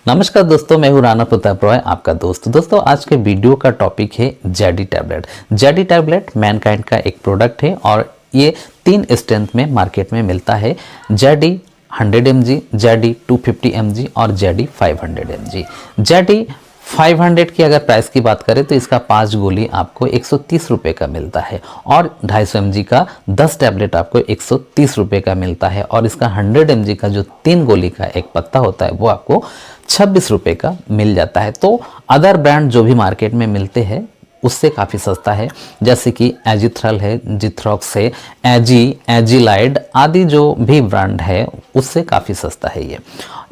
नमस्कार दोस्तों, मैं हूं राणा प्रताप रॉय, आपका दोस्त। दोस्तों, आज के वीडियो का टॉपिक है JD tablet. JD tablet Mankind का एक प्रोडक्ट है और ये 3 स्ट्रेंथ में मार्केट में मिलता है। जेडी 100 mg, जेडी 250 mg और जेडी 500 mg। जेडी 500 की अगर प्राइस की बात करें तो इसका 5 गोली आपको 130 रुपये का मिलता है और 250 mg का 10 टैबलेट आपको 130 रुपये का मिलता है और इसका 100 mg का जो 3 गोली का एक पत्ता होता है वो आपको 26 रुपये का मिल जाता है। तो अदर ब्रांड जो भी मार्केट में मिलते हैं उससे काफ़ी सस्ता है, जैसे कि एजिथ्रल है, जिथ्रॉक्स है, एजिलाइड आदि जो भी ब्रांड है उससे काफ़ी सस्ता है।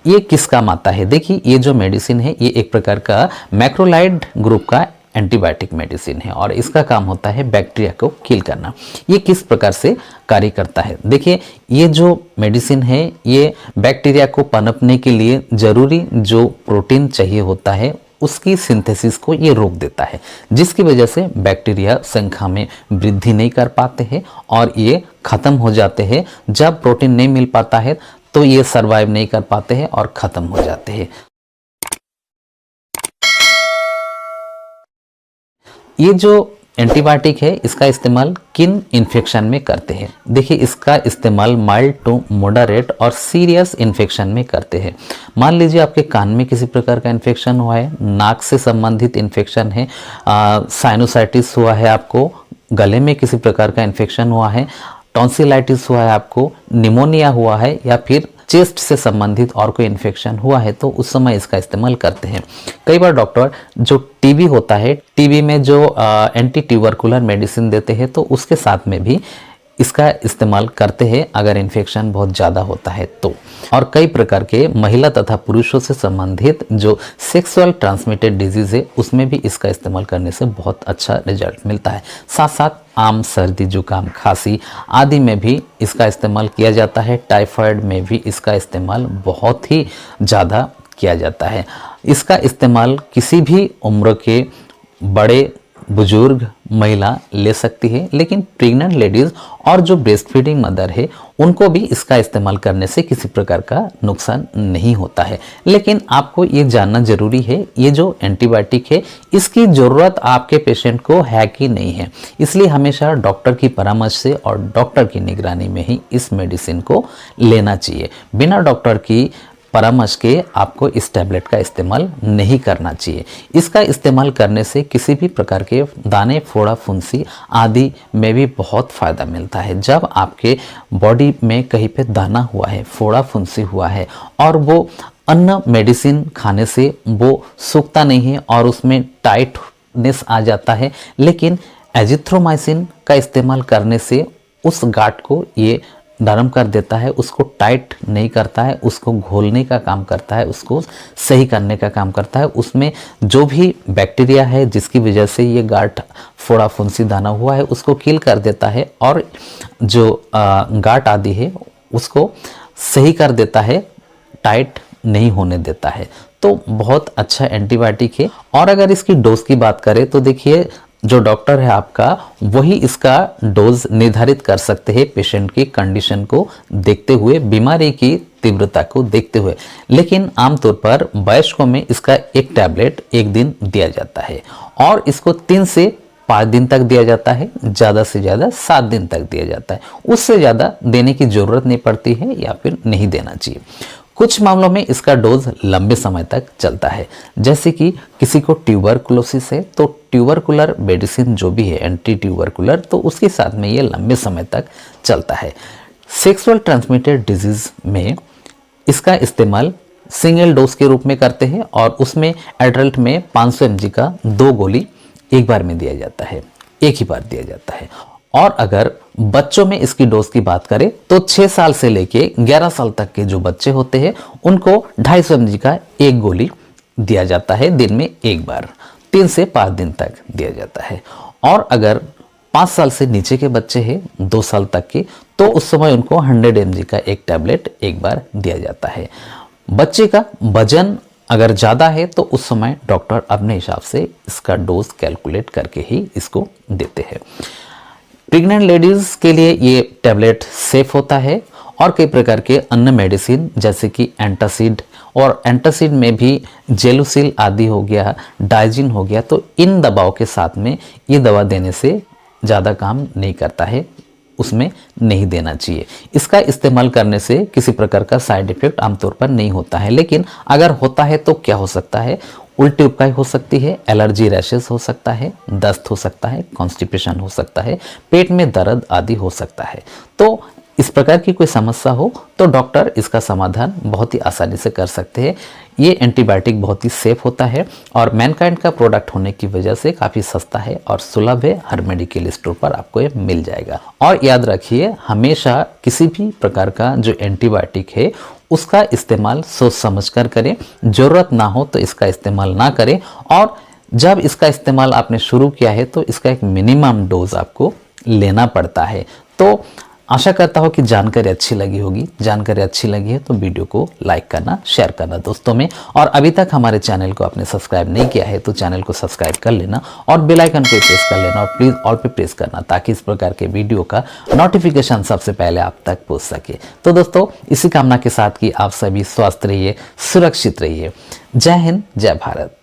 ये किस काम आता है? देखिए, ये जो मेडिसिन है ये एक प्रकार का मैक्रोलाइड ग्रुप का एंटीबायोटिक मेडिसिन है और इसका काम होता है बैक्टीरिया को किल करना। ये किस प्रकार से कार्य करता है? देखिए, ये जो मेडिसिन है ये बैक्टीरिया को पनपने के लिए जरूरी जो प्रोटीन चाहिए होता है उसकी सिंथेसिस को ये रोक देता है, जिसकी वजह से बैक्टीरिया संख्या में वृद्धि नहीं कर पाते हैं और ये खत्म हो जाते हैं। जब प्रोटीन नहीं मिल पाता है तो ये सरवाइव नहीं कर पाते हैं और ख़त्म हो जाते हैं। ये जो एंटीबायोटिक है इसका इस्तेमाल किन इन्फेक्शन में करते हैं? देखिए, इसका इस्तेमाल माइल्ड टू मॉडरेट और सीरियस इन्फेक्शन में करते हैं। मान लीजिए आपके कान में किसी प्रकार का इन्फेक्शन हुआ है, नाक से संबंधित इन्फेक्शन है, साइनोसाइटिस हुआ है, आपको गले में किसी प्रकार का इन्फेक्शन हुआ है, टॉन्सिलाइटिस हुआ है, आपको निमोनिया हुआ है या फिर चेस्ट से संबंधित और कोई इन्फेक्शन हुआ है तो उस समय इसका इस्तेमाल करते हैं। कई बार डॉक्टर जो टीबी होता है, टीबी में जो एंटी ट्यूबरकुलर मेडिसिन देते हैं तो उसके साथ में भी इसका इस्तेमाल करते हैं अगर इन्फेक्शन बहुत ज़्यादा होता है तो। और कई प्रकार के महिला तथा पुरुषों से संबंधित जो सेक्सुअल ट्रांसमिटेड डिजीज़ है उसमें भी इसका इस्तेमाल करने से बहुत अच्छा रिजल्ट मिलता है। साथ साथ आम, सर्दी, जुकाम, खांसी आदि में भी इसका इस्तेमाल किया जाता है। टाइफाइड में भी इसका इस्तेमाल बहुत ही ज़्यादा किया जाता है। इसका इस्तेमाल किसी भी उम्र के बड़े बुजुर्ग महिला ले सकती है, लेकिन प्रेग्नेंट लेडीज और जो ब्रेस्ट फीडिंग मदर है उनको भी इसका इस्तेमाल करने से किसी प्रकार का नुकसान नहीं होता है। लेकिन आपको ये जानना जरूरी है ये जो एंटीबायोटिक है इसकी ज़रूरत आपके पेशेंट को है कि नहीं है। इसलिए हमेशा डॉक्टर की परामर्श से और डॉक्टर की निगरानी में ही इस मेडिसिन को लेना चाहिए। बिना डॉक्टर की परामर्श के आपको इस टैबलेट का इस्तेमाल नहीं करना चाहिए। इसका इस्तेमाल करने से किसी भी प्रकार के दाने, फोड़ा, फुंसी आदि में भी बहुत फ़ायदा मिलता है। जब आपके बॉडी में कहीं पे दाना हुआ है, फोड़ा, फुंसी हुआ है और वो अन्य मेडिसिन खाने से वो सूखता नहीं है और उसमें टाइटनेस आ जाता है, लेकिन एजिथ्रोमाइसिन का इस्तेमाल करने से उस गांठ को ये नरम कर देता है, उसको टाइट नहीं करता है, उसको घोलने का काम करता है, उसको सही करने का काम करता है। उसमें जो भी बैक्टीरिया है जिसकी वजह से ये गांठ, फोड़ा, फुंसी, दाना हुआ है उसको किल कर देता है और जो गांठ आदि है उसको सही कर देता है, टाइट नहीं होने देता है। तो बहुत अच्छा एंटीबायोटिक है। और अगर इसकी डोज की बात करें तो देखिए, जो डॉक्टर है आपका वही इसका डोज निर्धारित कर सकते हैं पेशेंट की कंडीशन को देखते हुए, बीमारी की तीव्रता को देखते हुए। लेकिन आमतौर पर वयस्कों में इसका एक टैबलेट एक दिन दिया जाता है और इसको 3 से 5 दिन तक दिया जाता है, ज़्यादा से ज़्यादा 7 दिन तक दिया जाता है। उससे ज़्यादा देने की ज़रूरत नहीं पड़ती है या फिर नहीं देना चाहिए। कुछ मामलों में इसका डोज लंबे समय तक चलता है, जैसे कि किसी को ट्यूबरकुलोसिस है तो ट्यूबरकुलर मेडिसिन जो भी है एंटी ट्यूबरकुलर, तो उसके साथ में ये लंबे समय तक चलता है। सेक्सुअल ट्रांसमिटेड डिजीज में इसका इस्तेमाल सिंगल डोज के रूप में करते हैं और उसमें एडल्ट में 500 mg का 2 गोली एक बार में दिया जाता है, एक ही बार दिया जाता है। और अगर बच्चों में इसकी डोज की बात करें तो 6 साल से लेके 11 साल तक के जो बच्चे होते हैं उनको 250 mg का 1 गोली दिया जाता है, दिन में एक बार, 3 से 5 दिन तक दिया जाता है। और अगर 5 साल से नीचे के बच्चे हैं, 2 साल तक के, तो उस समय उनको 100 mg का एक टैबलेट एक बार दिया जाता है। बच्चे का वजन अगर ज़्यादा है तो उस समय डॉक्टर अपने हिसाब से इसका डोज कैलकुलेट करके ही इसको देते हैं। प्रेग्नेंट लेडीज के लिए ये टैबलेट सेफ होता है और कई प्रकार के अन्य मेडिसिन जैसे कि एंटासिड और एंटासिड में भी जेलुसिल आदि हो गया, डाइजिन हो गया, तो इन दवाओं के साथ में ये दवा देने से ज़्यादा काम नहीं करता है, उसमें नहीं देना चाहिए। इसका इस्तेमाल करने से किसी प्रकार का साइड इफेक्ट आमतौर पर नहीं होता है, लेकिन अगर होता है तो क्या हो सकता है, उल्टी उपकाई हो सकती है, एलर्जी रैशेस हो सकता है, दस्त हो सकता है, कॉन्स्टिपेशन हो सकता है, पेट में दर्द आदि हो सकता है। तो इस प्रकार की कोई समस्या हो तो डॉक्टर इसका समाधान बहुत ही आसानी से कर सकते हैं। ये एंटीबायोटिक बहुत ही सेफ होता है और मैनकाइंड का प्रोडक्ट होने की वजह से काफ़ी सस्ता है और सुलभ है, हर मेडिकल स्टोर पर आपको ये मिल जाएगा। और याद रखिए, हमेशा किसी भी प्रकार का जो एंटीबायोटिक है उसका इस्तेमाल सोच समझ कर करें, ज़रूरत ना हो तो इसका इस्तेमाल ना करें, और जब इसका इस्तेमाल आपने शुरू किया है तो इसका एक मिनिमम डोज आपको लेना पड़ता है। तो आशा करता हूँ कि जानकारी अच्छी लगी होगी। जानकारी अच्छी लगी है तो वीडियो को लाइक करना, शेयर करना दोस्तों में, और अभी तक हमारे चैनल को आपने सब्सक्राइब नहीं किया है तो चैनल को सब्सक्राइब कर लेना और बेल आइकन को प्रेस कर लेना और प्लीज़ ऑल पे प्रेस करना, ताकि इस प्रकार के वीडियो का नोटिफिकेशन सबसे पहले आप तक पहुँच सके। तो दोस्तों, इसी कामना के साथ कि आप सभी स्वस्थ रहिए, सुरक्षित रहिए। जय हिंद, जय भारत।